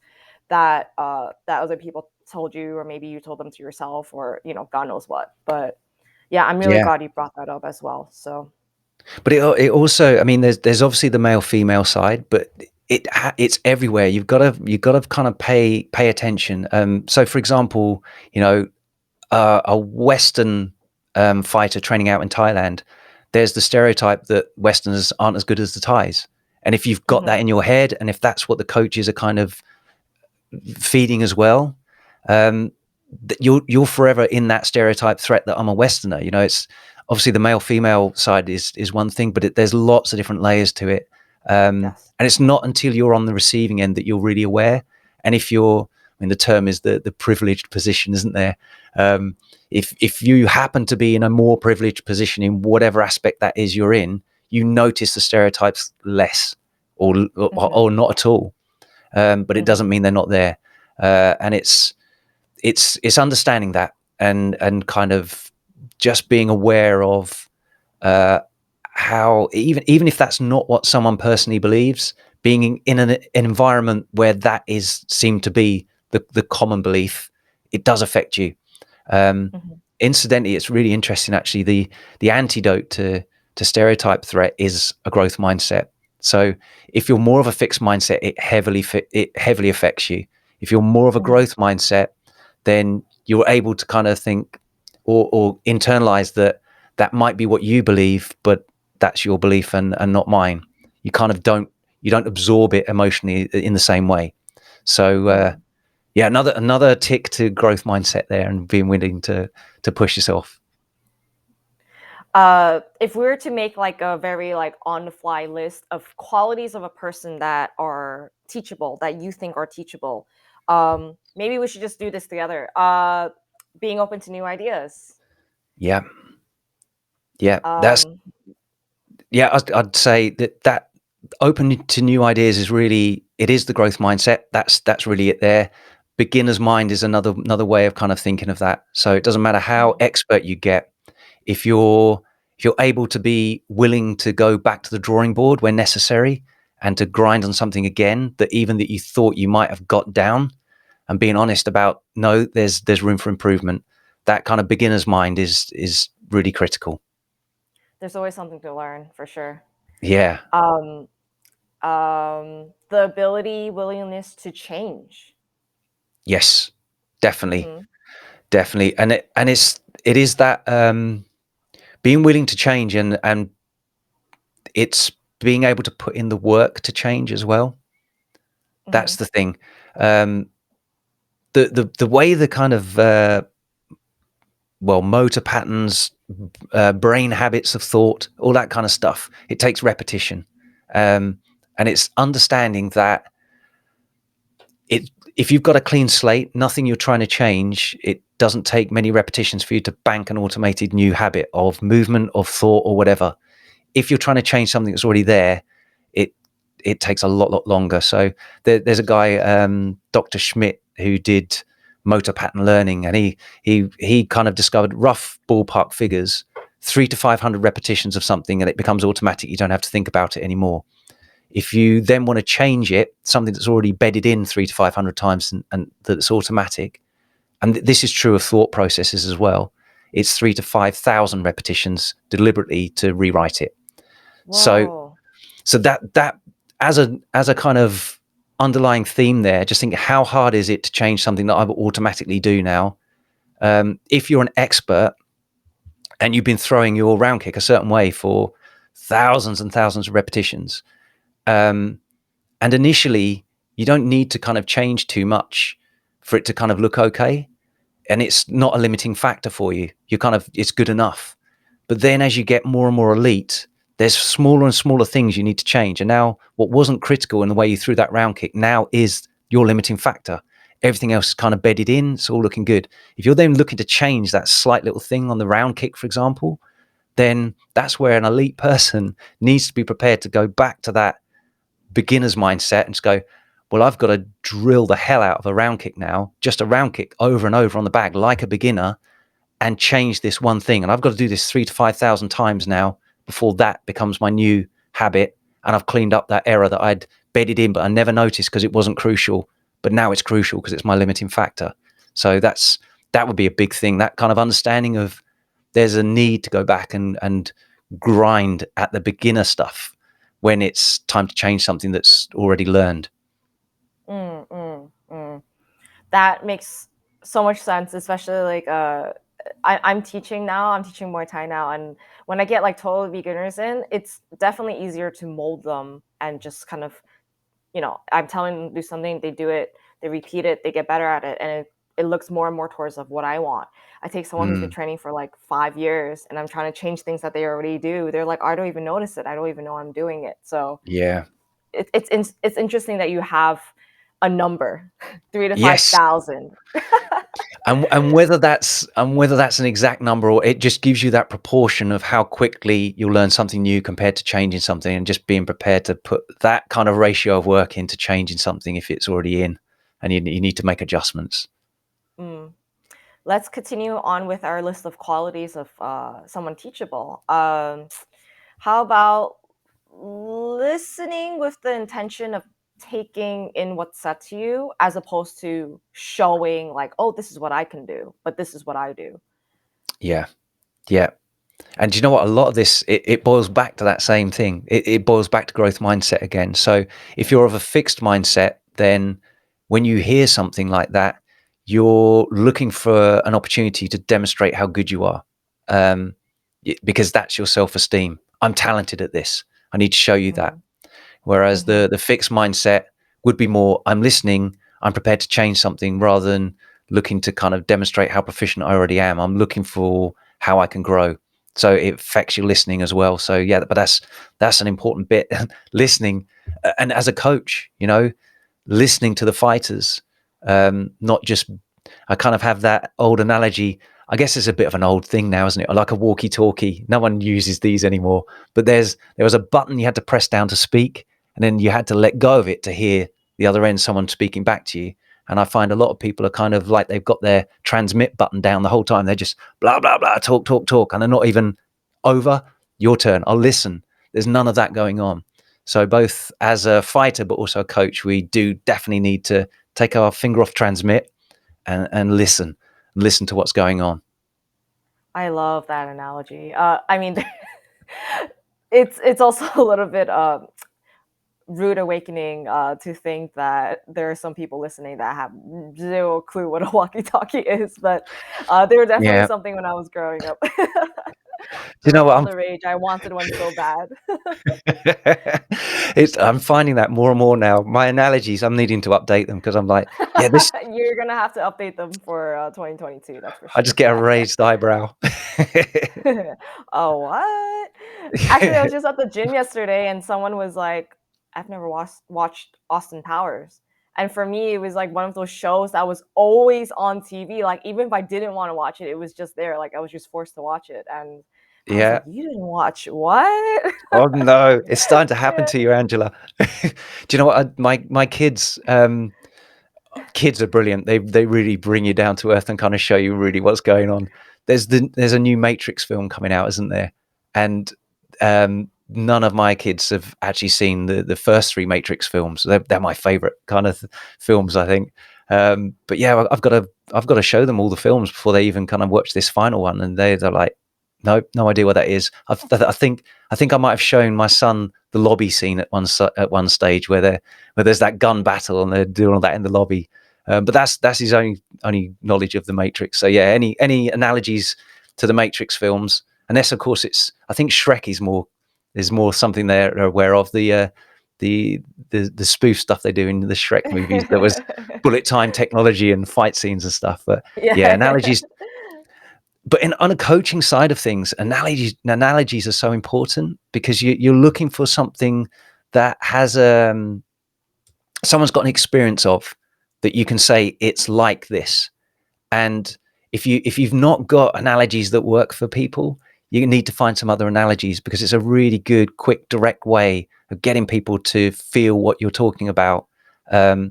that other people told you, or maybe you told them to yourself, or god knows what. But yeah, I'm really Yeah, glad you brought that up as well. So but it also, I mean, there's obviously the male female side, but it's everywhere. You've got to kind of pay attention. So for example, you know, a Western fighter training out in Thailand, there's the stereotype that Westerners aren't as good as the Thais. And if you've got that mhm, in your head, and if that's what the coaches are kind of feeding as well, um, you're forever in that stereotype threat that I'm a Westerner. You know, it's obviously the male female side is one thing, but there's lots of different layers to it, yes, and it's not until you're on the receiving end that you're really aware. And if you're, I mean, the term is the privileged position, isn't there? Um, if you happen to be in a more privileged position in whatever aspect that is you're in, you notice the stereotypes less, mhm, or not at all. But it mhm, doesn't mean they're not there. And it's understanding that, and kind of just being aware of uh, how, even if that's not what someone personally believes, being in an environment where that is seemed to be the common belief, it does affect you. Um, Mm-hmm. Incidentally, it's really interesting. Actually, the antidote to stereotype threat is a growth mindset. So if you're more of a fixed mindset, it heavily affects you. If you're more of a Mm-hmm. growth mindset, then you're able to kind of think or internalize that that might be what you believe, but that's your belief and not mine. You kind of don't absorb it emotionally in the same way. So Mm. yeah, another tick to growth mindset there, and being willing to push yourself. If we were to make like a very like on the fly list of qualities of a person that are teachable, that you think are teachable, maybe we should just do this together. Being open to new ideas. Yeah, yeah, that's Um, yeah. I'd say that open to new ideas is really, it is the growth mindset. That's really it there. Beginner's mind is another way of kind of thinking of that. So it doesn't matter how mm, expert you get, if you're able to be willing to go back to the drawing board when necessary and to grind on something again that even that you thought you might have got down, and being honest about, no, there's room for improvement. That kind of beginner's mind is really critical. there's always something to learn for sure. Yeah. Um, the ability, willingness to change. Yes. Definitely. Mm-hmm. Definitely. And it is that being willing to change, and it's being able to put in the work to change as well. Mm-hmm. That's the thing. Um, the way the kind of motor patterns, brain habits of thought, all that kind of stuff, it takes repetition, and it's understanding that it if you've got a clean slate, nothing you're trying to change, it doesn't take many repetitions for you to bank an automated new habit of movement, of thought, or whatever. If you're trying to change something that's already there, it it takes a lot longer. So there's a guy, Dr. Schmidt, who did motor pattern learning, and he kind of discovered rough ballpark figures, 300 to 500 repetitions of something, and it becomes automatic. You don't have to think about it anymore. If you then want to change it, something that's already bedded in 300 to 500 times, and that's automatic, and this is true of thought processes as well. It's 3 to 5 thousand repetitions deliberately to rewrite it. So Whoa. that as a kind of underlying theme there, just think, how hard is it to change something that I will automatically do now? If you're an expert and you've been throwing your round kick a certain way for thousands and thousands of repetitions, um, and initially you don't need to kind of change too much for it to kind of look okay, and it's not a limiting factor for you. You kind of, it's good enough. But then as you get more and more elite, there's smaller and smaller things you need to change. And now what wasn't critical in the way you threw that round kick now is your limiting factor. Everything else is kind of bedded in. It's all looking good. If you're then looking to change that slight little thing on the round kick, for example, then that's where an elite person needs to be prepared to go back to that beginner's mindset and just go, well, I've got to drill the hell out of a round kick now, just a round kick over and over on the bag like a beginner, and change this one thing. And I've got to do this 3 to 5 thousand times now before that becomes my new habit. And I've cleaned up that error that I'd bedded in, but I never noticed because it wasn't crucial. But now it's crucial because it's my limiting factor. So that would be a big thing. That kind of understanding of, there's a need to go back and grind at the beginner stuff when it's time to change something that's already learned. Mm, mm, mm. That makes so much sense, especially like I'm teaching now. I'm teaching Muay Thai now, and when I get like total beginners in, it's definitely easier to mold them and just kind of, I'm telling them to do something, they do it, they repeat it, they get better at it, and it looks more and more towards of what I want. I take someone who's been Mm, training for like 5 years, and I'm trying to change things that they already do. They're like, I don't even notice it. I don't even know I'm doing it. So yeah. it's interesting that you have a number, three to five Yes. thousand. And whether that's an exact number, or it just gives you that proportion of how quickly you'll learn something new compared to changing something, and just being prepared to put that kind of ratio of work into changing something if it's already in, and you need to make adjustments. Mm. Let's continue on with our list of qualities of someone teachable. How about listening with the intention of taking in what's said to you as opposed to showing like, oh, this is what I can do, but this is what I do. Yeah. Yeah. And you know what? A lot of this, it boils back to that same thing. It boils back to growth mindset again. So if you're of a fixed mindset, then when you hear something like that, you're looking for an opportunity to demonstrate how good you are, um, because that's your self-esteem. I'm talented at this. I need to show you that. Mm-hmm. Whereas Mm-hmm. the fixed mindset would be more, I'm listening, I'm prepared to change something, rather than looking to kind of demonstrate how proficient I already am. I'm looking for how I can grow. So it affects your listening as well. So yeah, but that's an important bit. Listening, and as a coach, listening to the fighters, not just. I kind of have that old analogy. I guess it's a bit of an old thing now, isn't it? Like a walkie-talkie. No one uses these anymore. But there was a button you had to press down to speak, and then you had to let go of it to hear the other end, someone speaking back to you. And I find a lot of people are kind of like they've got their transmit button down the whole time. They're just blah, blah, blah, talk, talk, talk. And they're not even over. Your turn. I'll listen. There's none of that going on. So both as a fighter, but also a coach, we do definitely need to take our finger off transmit and listen to what's going on. I love that analogy. I mean, it's also a little bit rude awakening to think that there are some people listening that have zero clue what a walkie-talkie is, but they were definitely Yeah. something when I was growing up. Do you know Like what all the rage. I wanted one so bad. I'm finding that more and more now. My analogies, I'm needing to update them because I'm like, yeah, this. You're gonna have to update them for 2022. That's for I just sure. get a raised eyebrow. Oh, what? Actually, I was just at the gym yesterday, and someone was like, "I've never watched Austin Powers." And for me, it was like one of those shows that was always on TV. Like even if I didn't want to watch it, it was just there. Like I was just forced to watch it, and I was like, Yeah. "You didn't watch what?" Oh no, it's starting to happen Yeah. to you, Angela. Do you know what? My kids are brilliant. They really bring you down to earth and kind of show you really what's going on. There's a new Matrix film coming out, isn't there? And none of my kids have actually seen the first three Matrix films. They're my favorite kind of films, I think. But yeah, I've got to show them all the films before they even kind of watch this final one, and they're like, no idea what that is. I think I might have shown my son the lobby scene at one stage where there's that gun battle and they're doing all that in the lobby. But that's his only knowledge of the Matrix. So yeah, any analogies to the Matrix films, unless of course I think Shrek is more something they're aware of, the spoof stuff they do in the Shrek movies that was bullet time technology and fight scenes and stuff. But yeah, Yeah. analogies. But on a coaching side of things, analogies are so important because you're looking for something that has someone's got an experience of, that you can say it's like this. And if you've not got analogies that work for people, you need to find some other analogies, because it's a really good, quick, direct way of getting people to feel what you're talking about,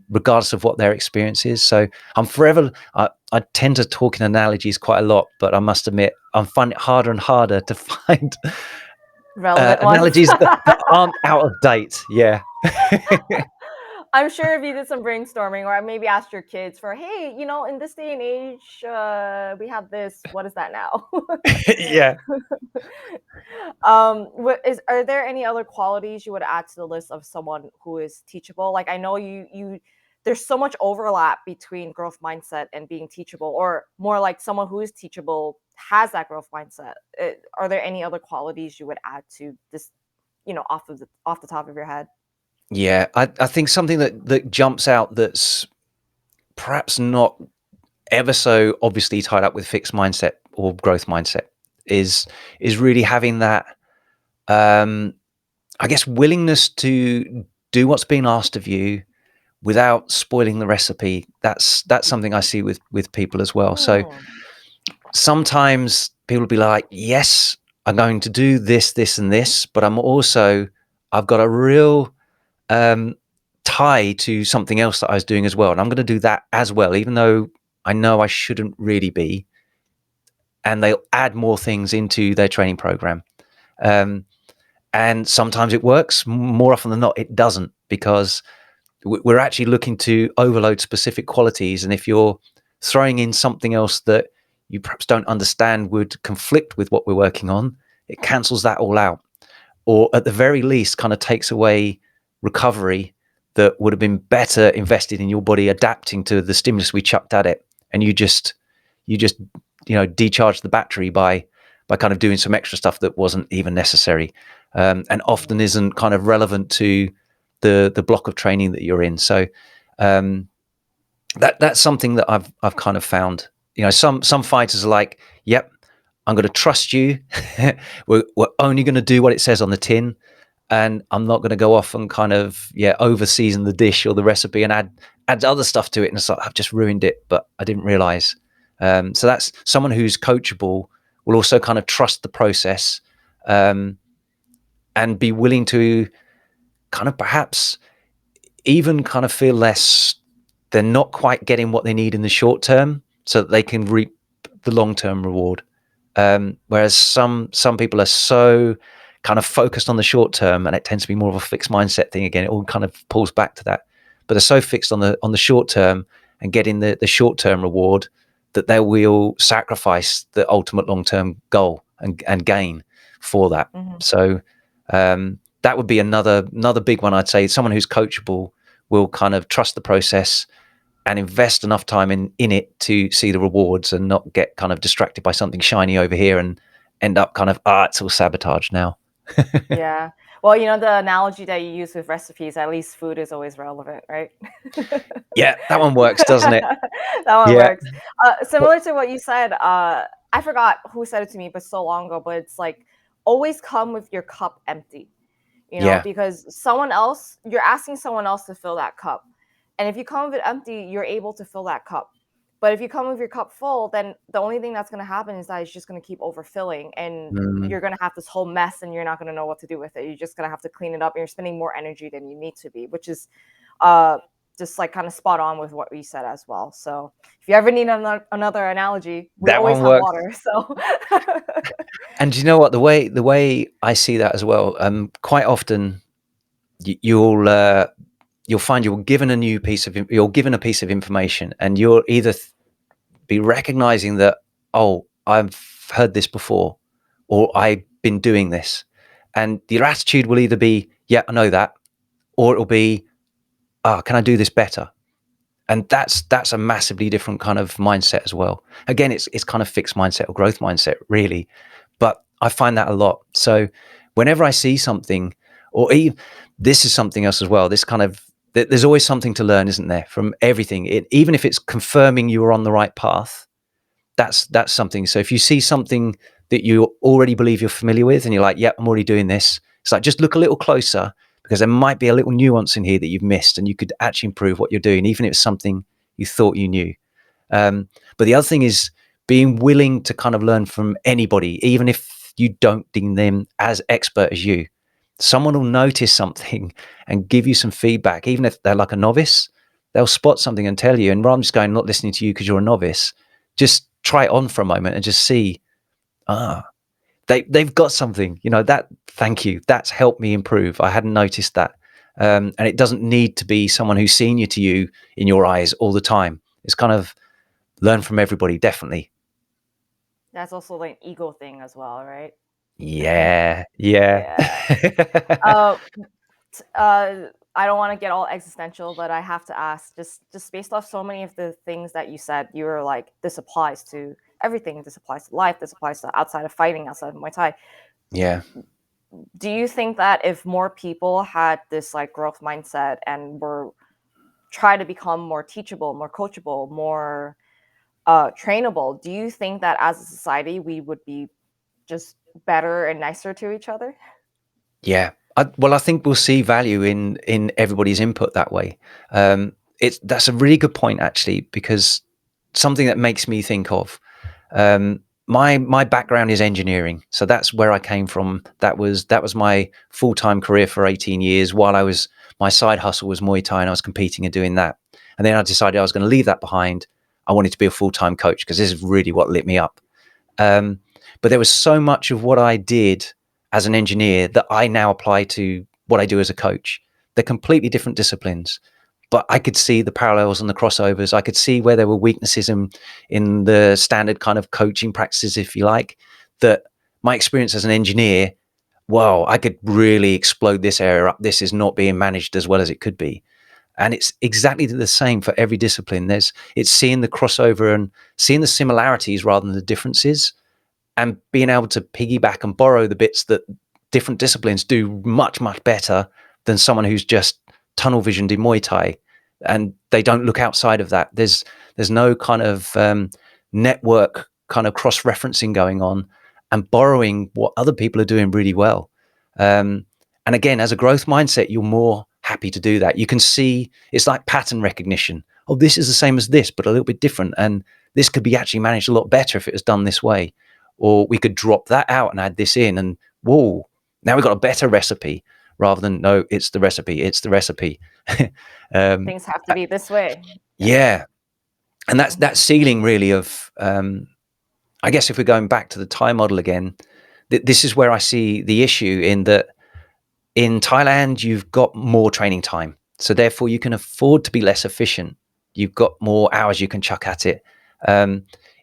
regardless of what their experience is. So I tend to talk in analogies quite a lot, but I must admit I'm finding it harder and harder to find Relevant ones. analogies that aren't out of date. Yeah. I'm sure if you did some brainstorming or maybe asked your kids for, hey, in this day and age, we have this. What is that now? Yeah. Are there any other qualities you would add to the list of someone who is teachable? Like I know you there's so much overlap between growth mindset and being teachable, or more like someone who is teachable has that growth mindset. Are there any other qualities you would add to this, off the top of your head? Yeah, I think something that jumps out, that's perhaps not ever so obviously tied up with fixed mindset or growth mindset, is really having that, um, I guess, willingness to do what's being asked of you without spoiling the recipe. That's something I see with people as well. So Hmm. sometimes people will be like, yes, I'm going to do this, this, and this, but I've got a real um, tie to something else that I was doing as well, and I'm going to do that as well, even though I know I shouldn't really be. And they'll add more things into their training program, um, and sometimes it works. More often than not, it doesn't, because we're actually looking to overload specific qualities, and if you're throwing in something else that you perhaps don't understand would conflict with what we're working on, it cancels that all out, or at the very least kind of takes away recovery that would have been better invested in your body adapting to the stimulus we chucked at it. And you just decharge the battery by kind of doing some extra stuff that wasn't even necessary, and often isn't kind of relevant to the block of training that you're in. So that's something that I've kind of found. Some fighters are like, yep, I'm going to trust you. we're only going to do what it says on the tin, and I'm not going to go off and kind of over season the dish or the recipe and add other stuff to it. And it's like, I've just ruined it, but I didn't realize. So that's someone who's coachable, will also kind of trust the process, and be willing to kind of perhaps even kind of feel less, they're not quite getting what they need in the short term so that they can reap the long-term reward. Whereas some people are so kind of focused on the short term, and it tends to be more of a fixed mindset thing again. It all kind of pulls back to that, but they're so fixed on the short term and getting the short term reward that they will sacrifice the ultimate long term goal and gain for that. Mm-hmm. So that would be another big one. I'd say someone who's coachable will kind of trust the process and invest enough time in it to see the rewards, and not get kind of distracted by something shiny over here and end up kind of, it's all sabotage now. Yeah. Well, the analogy that you use with recipes, at least food is always relevant, right? Yeah, that one works, doesn't it? That one Yeah. works. Similar to what you said, I forgot who said it to me, but so long ago, but it's like, always come with your cup empty, Yeah. because you're asking someone else to fill that cup. And if you come with it empty, you're able to fill that cup. But if you come with your cup full, then the only thing that's going to happen is that it's just going to keep overfilling, and Mm. you're going to have this whole mess, and you're not going to know what to do with it. You're just going to have to clean it up, and you're spending more energy than you need to be, which is just like kind of spot on with what we said as well. So if you ever need another analogy, we That always one have works. water. So And you know what? The way I see that as well, quite often you'll find you're given a piece of information, and you'll either be recognizing that, oh, I've heard this before, or I've been doing this, and your attitude will either be, yeah, I know that, or it'll be, can I do this better? And that's a massively different kind of mindset as well. Again, it's kind of fixed mindset or growth mindset, really, but I find that a lot. So whenever I see something, or even, this is something else as well, this kind of, there's always something to learn, isn't there, from everything. Even if it's confirming you are on the right path, that's something. So if you see something that you already believe you're familiar with, and you're like, yeah, I'm already doing this, it's like, just look a little closer, because there might be a little nuance in here that you've missed, and you could actually improve what you're doing, even if it's something you thought you knew. But the other thing is being willing to kind of learn from anybody, even if you don't deem them as expert as you. Someone will notice something and give you some feedback, even if they're like a novice. They'll spot something and tell you. And rather than just going, not listening to you because you're a novice, just try it on for a moment and just see, they've got something, that, thank you, that's helped me improve. I hadn't noticed that. And it doesn't need to be someone who's senior to you in your eyes all the time. It's kind of learn from everybody, definitely. that's also like an ego thing as well, right? Yeah, yeah. Yeah. Uh, I don't want to get all existential, but I have to ask, just based off so many of the things that you said, you were like, this applies to everything. This applies to life. This applies to outside of fighting, outside of Muay Thai. Yeah. Do you think that if more people had this like growth mindset and were try to become more teachable, more coachable, more trainable, do you think that as a society we would be just better and nicer to each other? Yeah. Well, I think we'll see value in everybody's input that way. That's a really good point, actually, because something that makes me think of, my background is engineering, so that's where I came from. That was my full-time career for 18 years. While my side hustle was Muay Thai, and I was competing and doing that. And then I decided I was going to leave that behind. I wanted to be a full-time coach, because this is really what lit me up. But there was so much of what I did as an engineer that I now apply to what I do as a coach. They're completely different disciplines, but I could see the parallels and the crossovers. I could see where there were weaknesses in the standard kind of coaching practices, if you like, that my experience as an engineer, well, I could really explode this area up. This is not being managed as well as it could be. And it's exactly the same for every discipline. It's seeing the crossover and seeing the similarities rather than the differences, and being able to piggyback and borrow the bits that different disciplines do much, much better than someone who's just tunnel visioned in Muay Thai and they don't look outside of that. There's no kind of network kind of cross referencing going on and borrowing what other people are doing really well. And again, as a growth mindset, you're more happy to do that. You can see it's like pattern recognition. Oh, this is the same as this, but a little bit different. And this could be actually managed a lot better if it was done this way. Or we could drop that out and add this in, and whoa, now we've got a better recipe rather than no, it's the recipe, it's the recipe. Things have to be this way. Yeah. And that's that ceiling really of, I guess if we're going back to the Thai model again, this is where I see the issue in that in Thailand, you've got more training time. So therefore you can afford to be less efficient. You've got more hours you can chuck at it.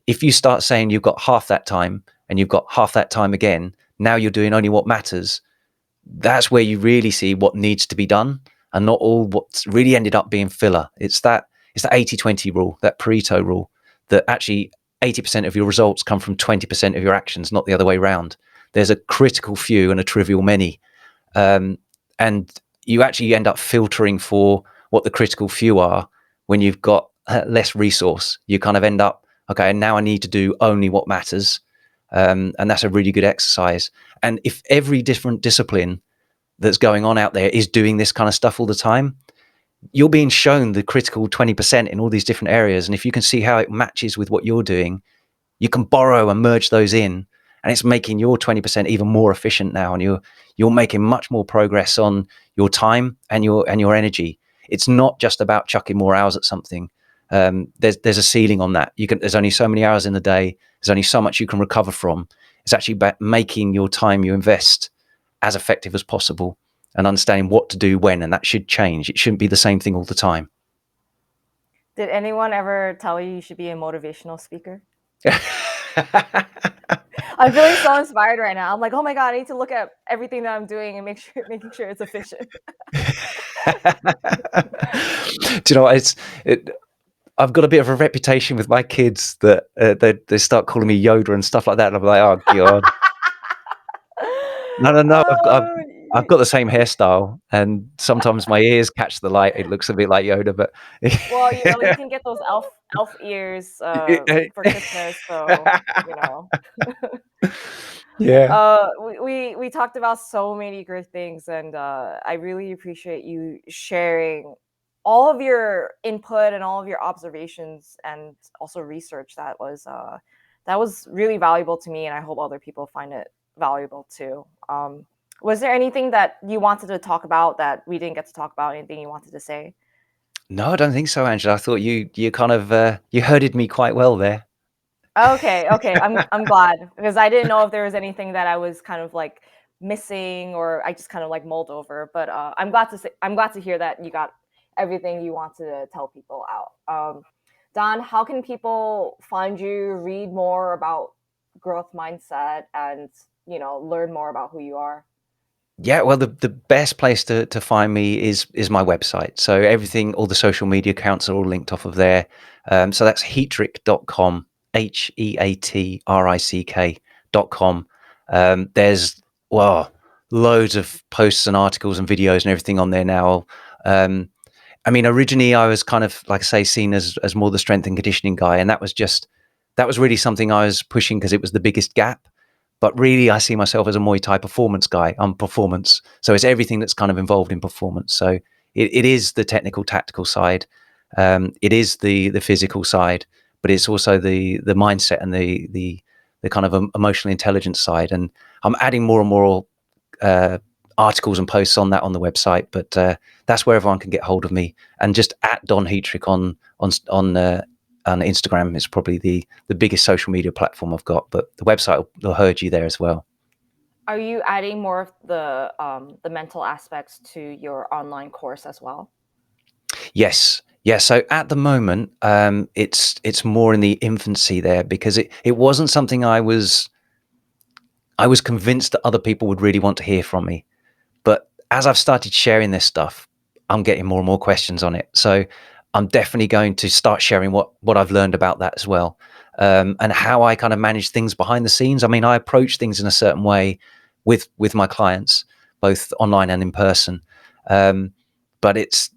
If you start saying you've got half that time and you've got half that time again, now you're doing only what matters. That's where you really see what needs to be done and not all what's really ended up being filler. It's that 80-20 rule, that Pareto rule, that actually 80% of your results come from 20% of your actions, not the other way around. There's a critical few and a trivial many. And you actually end up filtering for what the critical few are when you've got less resource. You kind of end up, okay, and now I need to do only what matters. And that's a really good exercise. And if every different discipline that's going on out there is doing this kind of stuff all the time, you're being shown the critical 20% in all these different areas. And if you can see how it matches with what you're doing, you can borrow and merge those in, and it's making your 20% even more efficient now, and you're making much more progress on your time and your energy. It's not just about chucking more hours at something. There's a ceiling on that. There's only so many hours in the day. There's only so much you can recover from. It's actually about making your time you invest as effective as possible and understanding what to do when, and that should change. It shouldn't be the same thing all the time. Did anyone ever tell you should be a motivational speaker? I'm feeling so inspired right now. I'm like, oh my God, I need to look at everything that I'm doing and making sure it's efficient. Do you know what? I've got a bit of a reputation with my kids that they start calling me Yoda and stuff like that. And I'm like, oh God. No. I've got the same hairstyle, and sometimes my ears catch the light. It looks a bit like Yoda, but well, you can get those elf ears for Christmas, so yeah. We talked about so many great things, and I really appreciate you sharing all of your input and all of your observations and also research. That was really valuable to me, and I hope other people find it valuable too. Was there anything that you wanted to talk about that we didn't get to talk about? Anything you wanted to say? No, I don't think so, Angela. I thought you kind of you herded me quite well there. Okay. I'm glad, because I didn't know if there was anything that I was kind of like missing, or I just kind of like mulled over. But I'm glad to hear that you got everything you want to tell people out. Don, how can people find you, read more about growth mindset, and learn more about who you are? Yeah, well, the best place to find me is my website. So everything, all the social media accounts are all linked off of there. So that's heatrick.com, HEATRICK.com. There's, well, loads of posts and articles and videos and everything on there now. I mean, originally I was kind of, like I say, seen as more the strength and conditioning guy. And that was really something I was pushing because it was the biggest gap. But really, I see myself as a Muay Thai performance guy. I'm performance. So it's everything that's kind of involved in performance. So it is the technical, tactical side. It is the physical side, but it's also the mindset and the kind of emotional intelligence side. And I'm adding more and more articles and posts on that on the website. But that's where everyone can get hold of me. And just at Don Heatrick on Instagram is probably the biggest social media platform I've got, but the website will herd you there as well. Are you adding more of the mental aspects to your online course as well? Yes. Yeah. So at the moment, it's more in the infancy there, because it wasn't something I was convinced that other people would really want to hear from me. But as I've started sharing this stuff, I'm getting more and more questions on it. So I'm definitely going to start sharing what I've learned about that as well, and how I kind of manage things behind the scenes. I mean, I approach things in a certain way with my clients, both online and in person. Um, but it's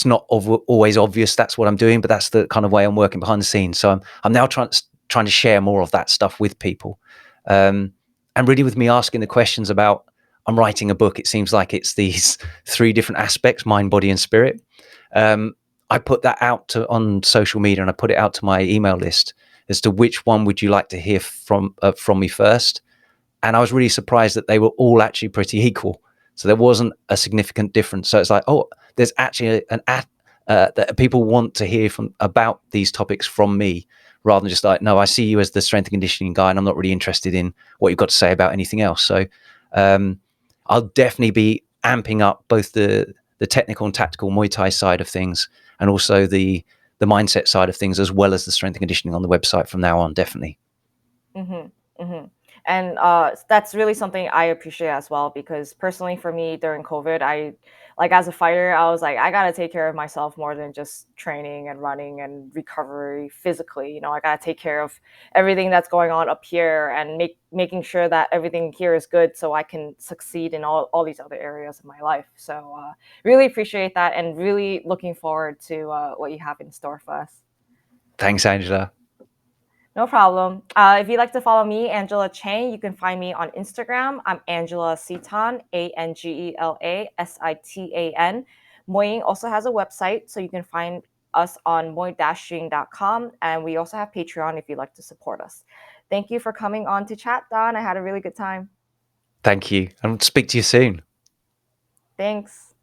not always obvious that's what I'm doing, but that's the kind of way I'm working behind the scenes. So I'm now trying to share more of that stuff with people, and really with me asking the questions about, I'm writing a book. It seems like it's these three different aspects: mind, body, and spirit. Um, I put that out on social media, and I put it out to my email list as to which one would you like to hear from me first. And I was really surprised that they were all actually pretty equal. So there wasn't a significant difference. So it's like, oh, there's actually that people want to hear from about these topics from me, rather than just like, no, I see you as the strength and conditioning guy, and I'm not really interested in what you've got to say about anything else. So um, I'll definitely be amping up both the technical and tactical Muay Thai side of things, and also the mindset side of things, as well as the strength and conditioning on the website from now on. Definitely. Mhm, mhm. And, that's really something I appreciate as well, because personally for me during COVID, as a fighter, I was like, "I gotta take care of myself more than just training and running and recovery physically," I gotta take care of everything that's going on up here and making sure that everything here is good so I can succeed in all these other areas of my life. So, really appreciate that and really looking forward to, what you have in store for us. Thanks, Angela. No problem. If you'd like to follow me, Angela Chang, you can find me on Instagram. I'm Angela Sitan, ANGELASITAN. Muay Ying also has a website, so you can find us on moy-ying.com. And we also have Patreon if you'd like to support us. Thank you for coming on to chat, Don. I had a really good time. Thank you, and speak to you soon. Thanks.